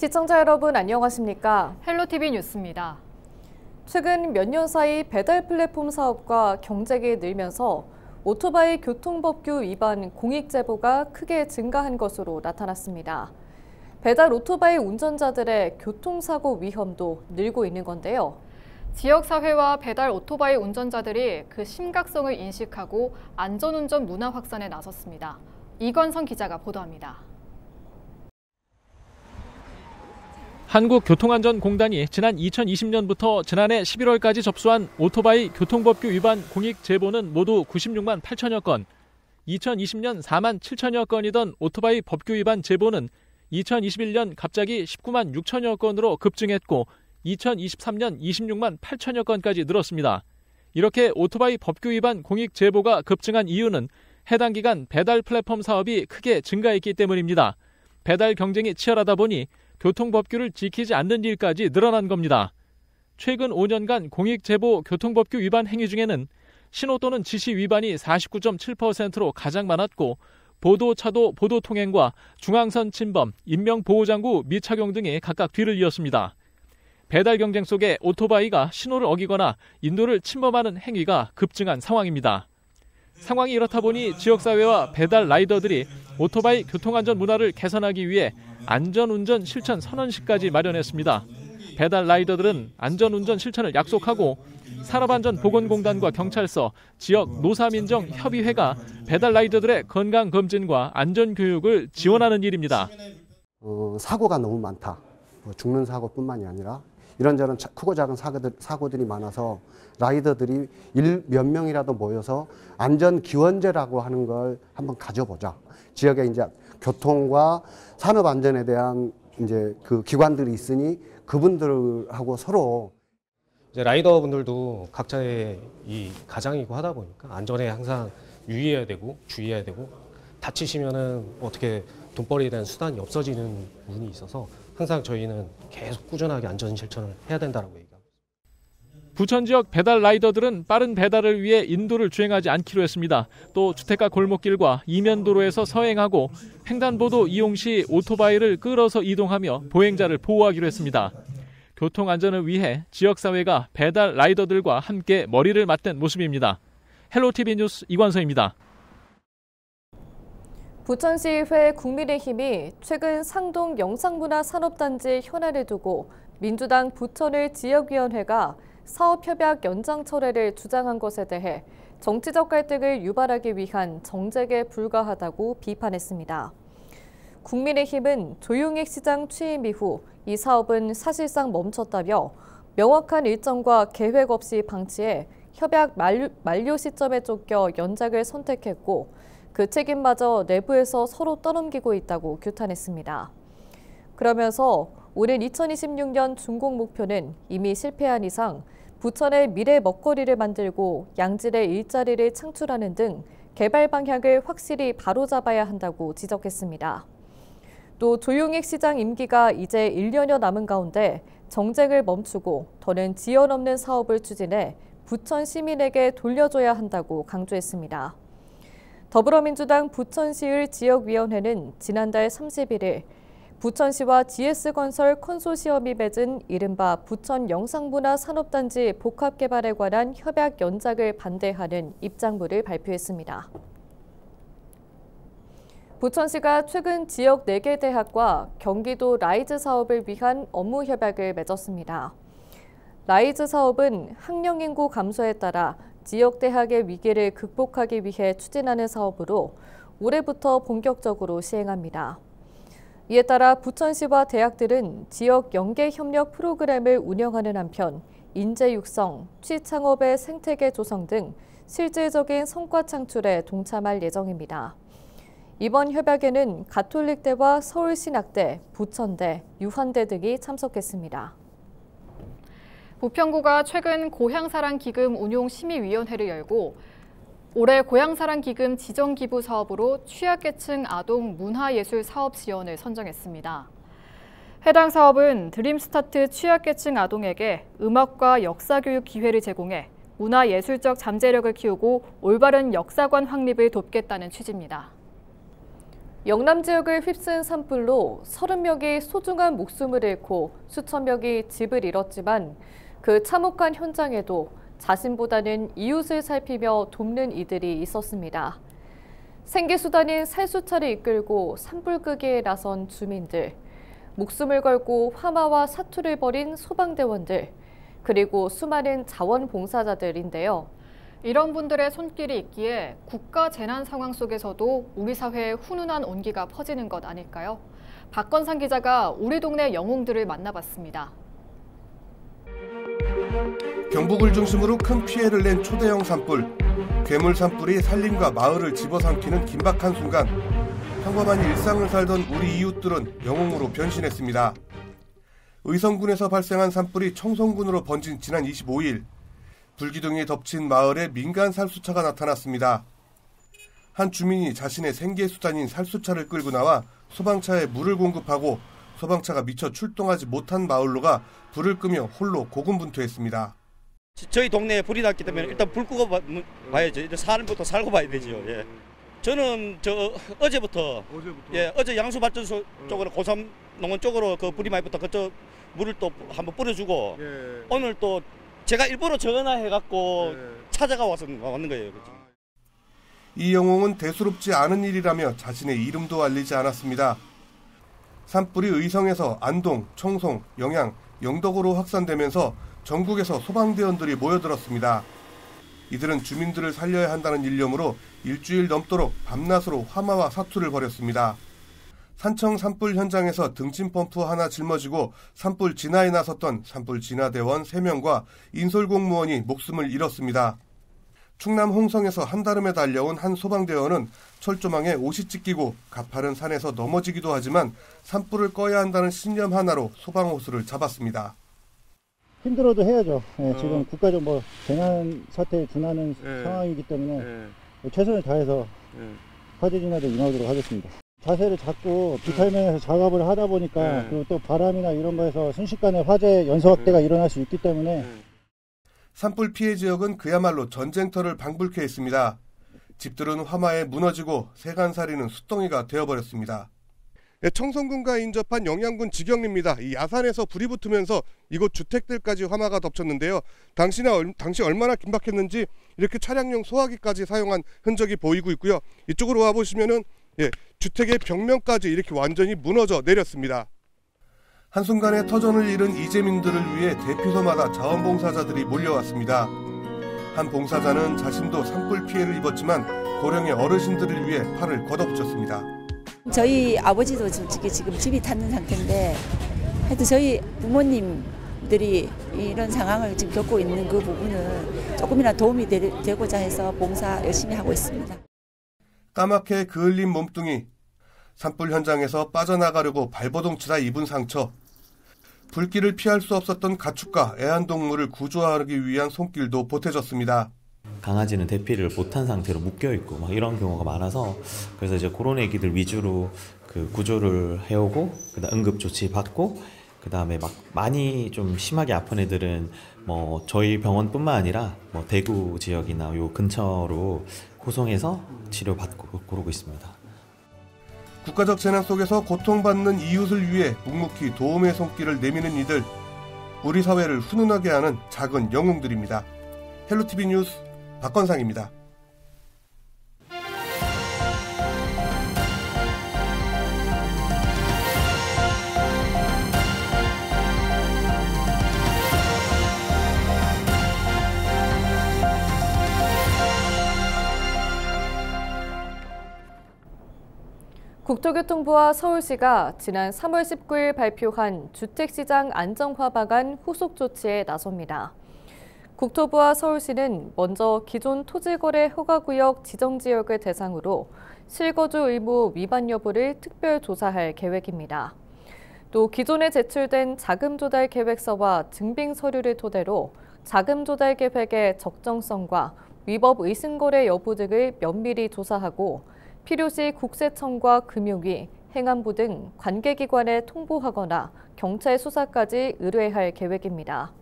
시청자 여러분 안녕하십니까? 헬로티비 뉴스입니다. 최근 몇 년 사이 배달 플랫폼 사업과 경쟁이 늘면서 오토바이 교통법규 위반 공익 제보가 크게 증가한 것으로 나타났습니다. 배달 오토바이 운전자들의 교통사고 위험도 늘고 있는 건데요. 지역사회와 배달 오토바이 운전자들이 그 심각성을 인식하고 안전운전 문화 확산에 나섰습니다. 이건성 기자가 보도합니다. 한국교통안전공단이 지난 2020년부터 지난해 11월까지 접수한 오토바이 교통법규 위반 공익 제보는 모두 96만 8천여 건, 2020년 4만 7천여 건이던 오토바이 법규 위반 제보는 2021년 갑자기 19만 6천여 건으로 급증했고 2023년 26만 8천여 건까지 늘었습니다. 이렇게 오토바이 법규 위반 공익 제보가 급증한 이유는 해당 기간 배달 플랫폼 사업이 크게 증가했기 때문입니다. 배달 경쟁이 치열하다 보니 교통법규를 지키지 않는 일까지 늘어난 겁니다. 최근 5년간 공익제보 교통법규 위반 행위 중에는 신호 또는 지시 위반이 49.7%로 가장 많았고 보도차도 보도통행과 중앙선 침범, 인명보호장구 미착용 등이 각각 뒤를 이었습니다. 배달 경쟁 속에 오토바이가 신호를 어기거나 인도를 침범하는 행위가 급증한 상황입니다. 상황이 이렇다 보니 지역사회와 배달 라이더들이 오토바이 교통안전 문화를 개선하기 위해 안전운전 실천 선언식까지 마련했습니다. 배달 라이더들은 안전운전 실천을 약속하고 산업안전보건공단과 경찰서, 지역 노사민정협의회가 배달 라이더들의 건강검진과 안전교육을 지원하는 일입니다. 사고가 너무 많다. 죽는 사고뿐만이 아니라 이런저런 크고 작은 사고들이 많아서 라이더들이 몇 명이라도 모여서 안전기원제라고 하는 걸 한번 가져보자. 지역에 이제 교통과 산업 안전에 대한 이제 그 기관들이 있으니 그분들하고 서로 이제 라이더분들도 각자의 이 가장이고 하다 보니까 안전에 항상 유의해야 되고 주의해야 되고 다치시면은 어떻게 돈벌이에 대한 수단이 없어지는 부분이 있어서 항상 저희는 계속 꾸준하게 안전 실천을 해야 된다고 얘기합니다. 부천 지역 배달 라이더들은 빠른 배달을 위해 인도를 주행하지 않기로 했습니다. 또 주택가 골목길과 이면도로에서 서행하고 횡단보도 이용 시 오토바이를 끌어서 이동하며 보행자를 보호하기로 했습니다. 교통안전을 위해 지역사회가 배달 라이더들과 함께 머리를 맞댄 모습입니다. 헬로티비 뉴스 이관서입니다. 부천시의회 국민의힘이 최근 상동 영상문화산업단지 현안을 두고 민주당 부천을 지역위원회가 사업협약 연장 철회를 주장한 것에 대해 정치적 갈등을 유발하기 위한 정책에 불과하다고 비판했습니다. 국민의힘은 조용익 시장 취임 이후 이 사업은 사실상 멈췄다며 명확한 일정과 계획 없이 방치해 협약 만료 시점에 쫓겨 연장을 선택했고 그 책임마저 내부에서 서로 떠넘기고 있다고 규탄했습니다. 그러면서 오는 2026년 준공 목표는 이미 실패한 이상 부천의 미래 먹거리를 만들고 양질의 일자리를 창출하는 등 개발 방향을 확실히 바로잡아야 한다고 지적했습니다. 또 조용익 시장 임기가 이제 1년여 남은 가운데 정쟁을 멈추고 더는 지연 없는 사업을 추진해 부천 시민에게 돌려줘야 한다고 강조했습니다. 더불어민주당 부천시의 지역위원회는 지난달 31일 부천시와 GS건설 컨소시엄이 맺은 이른바 부천 영상문화산업단지 복합개발에 관한 협약 연장을 반대하는 입장문을 발표했습니다. 부천시가 최근 지역 4개 대학과 경기도 라이즈 사업을 위한 업무 협약을 맺었습니다. 라이즈 사업은 학령 인구 감소에 따라 지역 대학의 위기를 극복하기 위해 추진하는 사업으로 올해부터 본격적으로 시행합니다. 이에 따라 부천시와 대학들은 지역 연계 협력 프로그램을 운영하는 한편 인재 육성, 취창업의 생태계 조성 등 실질적인 성과 창출에 동참할 예정입니다. 이번 협약에는 가톨릭대와 서울신학대, 부천대, 유한대 등이 참석했습니다. 부평구가 최근 고향사랑기금 운용심의위원회를 열고 올해 고향사랑기금 지정기부 사업으로 취약계층 아동 문화예술 사업 지원을 선정했습니다. 해당 사업은 드림스타트 취약계층 아동에게 음악과 역사교육 기회를 제공해 문화예술적 잠재력을 키우고 올바른 역사관 확립을 돕겠다는 취지입니다. 영남 지역을 휩쓴 산불로 30명이 소중한 목숨을 잃고 수천 명이 집을 잃었지만 그 참혹한 현장에도 자신보다는 이웃을 살피며 돕는 이들이 있었습니다. 생계수단인 살수차를 이끌고 산불 끄기에 나선 주민들, 목숨을 걸고 화마와 사투를 벌인 소방대원들, 그리고 수많은 자원봉사자들인데요. 이런 분들의 손길이 있기에 국가 재난 상황 속에서도 우리 사회에 훈훈한 온기가 퍼지는 것 아닐까요? 박건상 기자가 우리 동네 영웅들을 만나봤습니다. 경북을 중심으로 큰 피해를 낸 초대형 산불. 괴물 산불이 산림과 마을을 집어삼키는 긴박한 순간, 평범한 일상을 살던 우리 이웃들은 영웅으로 변신했습니다. 의성군에서 발생한 산불이 청송군으로 번진 지난 25일, 불기둥이 덮친 마을에 민간 살수차가 나타났습니다. 한 주민이 자신의 생계수단인 살수차를 끌고 나와 소방차에 물을 공급하고 소방차가 미처 출동하지 못한 마을로가 불을 끄며 홀로 고군분투했습니다. 저희 동네에 불이 났기 때문에 일단 불 끄고 봐야죠. 이제 사람부터 살고 봐야 되죠. 예. 저는 어제부터 어제 양수발전소 쪽으로 고삼 농원 쪽으로 그 불이 많이 붙어 그쪽 물을 또 한번 뿌려주고 오늘 또 제가 일부러 전화해갖고 찾아가 왔는 거예요. 이 영웅은 대수롭지 않은 일이라며 자신의 이름도 알리지 않았습니다. 산불이 의성에서 안동, 청송, 영양, 영덕으로 확산되면서 전국에서 소방대원들이 모여들었습니다. 이들은 주민들을 살려야 한다는 일념으로 일주일 넘도록 밤낮으로 화마와 사투를 벌였습니다. 산청 산불 현장에서 등짐 펌프 하나 짊어지고 산불 진화에 나섰던 산불 진화대원 3명과 인솔공무원이 목숨을 잃었습니다. 충남 홍성에서 한다름에 달려온 한 소방대원은 철조망에 옷이 찢기고 가파른 산에서 넘어지기도 하지만 산불을 꺼야 한다는 신념 하나로 소방호수를 잡았습니다. 힘들어도 해야죠. 지금 국가적 재난 사태에 준하는 상황이기 때문에 최선을 다해서 화재 진화에 임하도록 하겠습니다. 자세를 잡고 비탈면에서 작업을 하다 보니까 그리고 또 바람이나 이런 거에서 순식간에 화재 연소 확대가 일어날 수 있기 때문에 산불 피해 지역은 그야말로 전쟁터를 방불케 했습니다. 집들은 화마에 무너지고 세간살이는 숫덩이가 되어버렸습니다. 청송군과 인접한 영양군 직영리입니다. 이 야산에서 불이 붙으면서 이곳 주택들까지 화마가 덮쳤는데요. 당시 얼마나 긴박했는지 이렇게 차량용 소화기까지 사용한 흔적이 보이고 있고요. 이쪽으로 와보시면은 주택의 벽면까지 이렇게 완전히 무너져 내렸습니다. 한순간에 터전을 잃은 이재민들을 위해 대피소마다 자원봉사자들이 몰려왔습니다. 한 봉사자는 자신도 산불 피해를 입었지만 고령의 어르신들을 위해 팔을 걷어붙였습니다. 저희 아버지도 솔직히 지금 집이 탔는 상태인데 하여튼 저희 부모님들이 이런 상황을 지금 겪고 있는 그 부분은 조금이나 도움이 되고자 해서 봉사 열심히 하고 있습니다. 까맣게 그을린 몸뚱이, 산불 현장에서 빠져나가려고 발버둥치다 입은 상처, 불길을 피할 수 없었던 가축과 애완동물을 구조하기 위한 손길도 보태졌습니다. 강아지는 대피를 못한 상태로 묶여있고 이런 경우가 많아서 그래서 이제 그런 애기들 위주로 그 구조를 해오고 그다음 응급조치 받고 그다음에 많이 좀 심하게 아픈 애들은 저희 병원뿐만 아니라 대구 지역이나 요 근처로 호송해서 치료받고 그러고 있습니다. 국가적 재난 속에서 고통받는 이웃을 위해 묵묵히 도움의 손길을 내미는 이들, 우리 사회를 훈훈하게 하는 작은 영웅들입니다. 헬로티비 뉴스 박건상입니다. 국토교통부와 서울시가 지난 3월 19일 발표한 주택시장 안정화 방안 후속 조치에 나섭니다. 국토부와 서울시는 먼저 기존 토지거래 허가구역 지정지역을 대상으로 실거주 의무 위반 여부를 특별 조사할 계획입니다. 또 기존에 제출된 자금 조달 계획서와 증빙 서류를 토대로 자금 조달 계획의 적정성과 위법 의심거래 여부 등을 면밀히 조사하고 필요시 국세청과 금융위, 행안부 등 관계기관에 통보하거나 경찰 수사까지 의뢰할 계획입니다.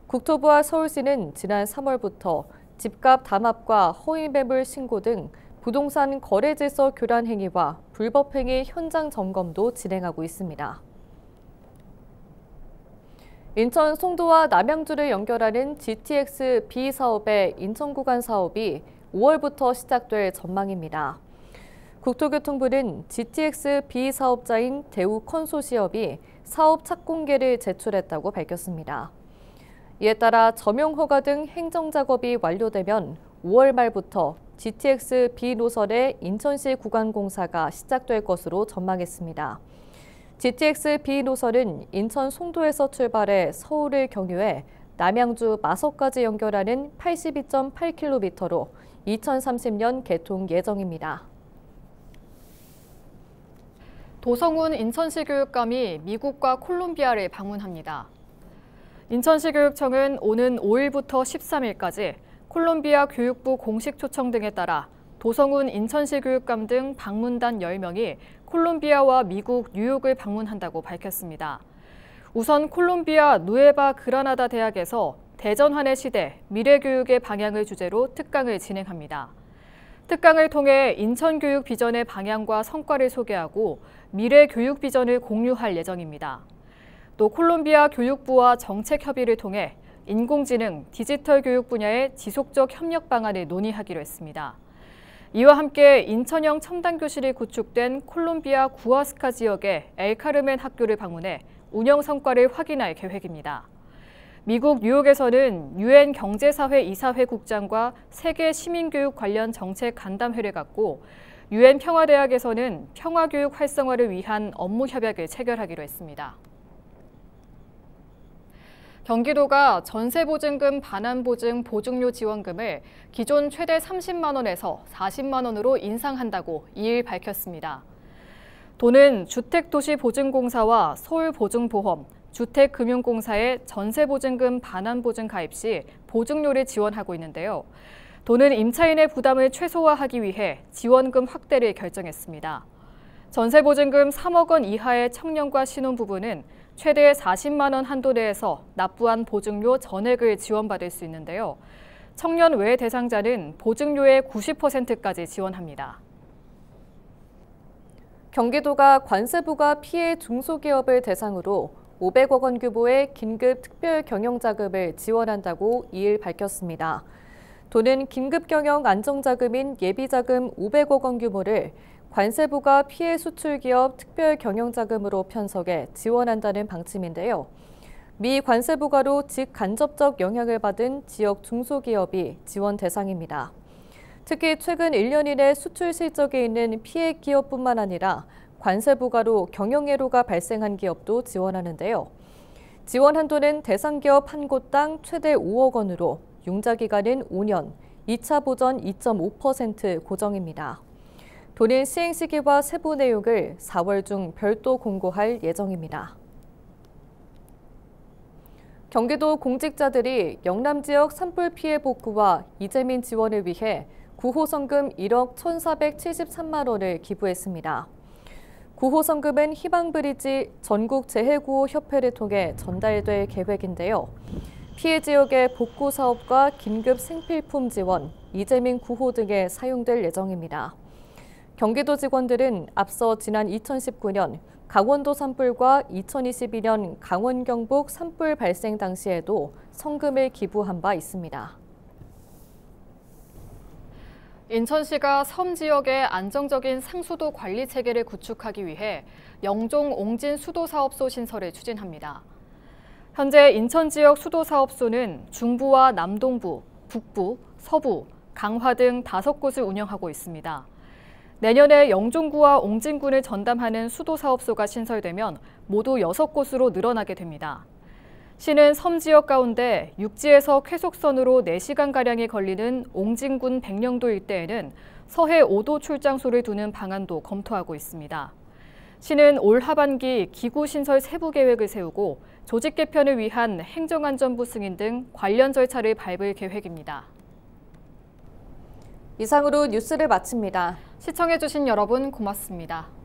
국토부와 서울시는 지난 3월부터 집값 담합과 허위 매물 신고 등 부동산 거래질서 교란 행위와 불법 행위 현장 점검도 진행하고 있습니다. 인천 송도와 남양주를 연결하는 GTX B 사업의 인천 구간 사업이 5월부터 시작될 전망입니다. 국토교통부는 GTX B 사업자인 대우 컨소시엄이 사업 착공계를 제출했다고 밝혔습니다. 이에 따라 점용 허가 등 행정 작업이 완료되면 5월 말부터 GTX B 노선의 인천시 구간 공사가 시작될 것으로 전망했습니다. GTX B 노선은 인천 송도에서 출발해 서울을 경유해 남양주 마석까지 연결하는 82.8km로 2030년 개통 예정입니다. 도성훈 인천시 교육감이 미국과 콜롬비아를 방문합니다. 인천시 교육청은 오는 5일부터 13일까지 콜롬비아 교육부 공식 초청 등에 따라 도성훈 인천시 교육감 등 방문단 10명이 콜롬비아와 미국 뉴욕을 방문한다고 밝혔습니다. 우선 콜롬비아 누에바 그라나다 대학에서 대전환의 시대, 미래교육의 방향을 주제로 특강을 진행합니다. 특강을 통해 인천교육 비전의 방향과 성과를 소개하고 미래교육 비전을 공유할 예정입니다. 또 콜롬비아 교육부와 정책 협의를 통해 인공지능, 디지털 교육 분야의 지속적 협력 방안을 논의하기로 했습니다. 이와 함께 인천형 첨단교실이 구축된 콜롬비아 구아스카 지역의 엘카르멘 학교를 방문해 운영 성과를 확인할 계획입니다. 미국 뉴욕에서는 유엔 경제사회 이사회 국장과 세계 시민교육 관련 정책 간담회를 갖고 유엔 평화대학에서는 평화교육 활성화를 위한 업무 협약을 체결하기로 했습니다. 경기도가 전세보증금 반환보증 보증료 지원금을 기존 최대 30만 원에서 40만 원으로 인상한다고 2일 밝혔습니다. 도는 주택도시보증공사와 서울보증보험, 주택금융공사의 전세보증금 반환보증 가입 시 보증료를 지원하고 있는데요. 도는 임차인의 부담을 최소화하기 위해 지원금 확대를 결정했습니다. 전세보증금 3억 원 이하의 청년과 신혼부부는 최대 40만 원 한도 내에서 납부한 보증료 전액을 지원받을 수 있는데요. 청년 외 대상자는 보증료의 90%까지 지원합니다. 경기도가 관세부가 피해 중소기업을 대상으로 500억 원 규모의 긴급 특별 경영 자금을 지원한다고 2일 밝혔습니다. 도는 긴급 경영 안정자금인 예비자금 500억 원 규모를 관세부가 피해 수출기업 특별 경영자금으로 편성해 지원한다는 방침인데요. 미 관세부과로 직간접적 영향을 받은 지역 중소기업이 지원 대상입니다. 특히 최근 1년 이내 수출 실적에 있는 피해 기업뿐만 아니라 관세부과로 경영애로가 발생한 기업도 지원하는데요. 지원 한도는 대상 기업 한 곳당 최대 5억 원으로 융자 기간은 5년, 2차 보전 2.5% 고정입니다. 도는 시행 시기와 세부 내용을 4월 중 별도 공고할 예정입니다. 경기도 공직자들이 영남 지역 산불 피해 복구와 이재민 지원을 위해 구호성금 1억 1,473만 원을 기부했습니다. 구호성금은 희망브리지 전국재해구호협회를 통해 전달될 계획인데요. 피해 지역의 복구 사업과 긴급 생필품 지원, 이재민 구호 등에 사용될 예정입니다. 경기도 직원들은 앞서 지난 2019년 강원도 산불과 2022년 강원 경북 산불 발생 당시에도 성금을 기부한 바 있습니다. 인천시가 섬 지역의 안정적인 상수도 관리 체계를 구축하기 위해 영종 옹진 수도사업소 신설을 추진합니다. 현재 인천 지역 수도사업소는 중부와 남동부, 북부, 서부, 강화 등 5곳을 운영하고 있습니다. 내년에 영종구와 옹진군을 전담하는 수도사업소가 신설되면 모두 6곳으로 늘어나게 됩니다. 시는 섬 지역 가운데 육지에서 쾌속선으로 4시간가량이 걸리는 옹진군 백령도 일대에는 서해 5도 출장소를 두는 방안도 검토하고 있습니다. 시는 올 하반기 기구 신설 세부 계획을 세우고 조직 개편을 위한 행정안전부 승인 등 관련 절차를 밟을 계획입니다. 이상으로 뉴스를 마칩니다. 시청해주신 여러분 고맙습니다.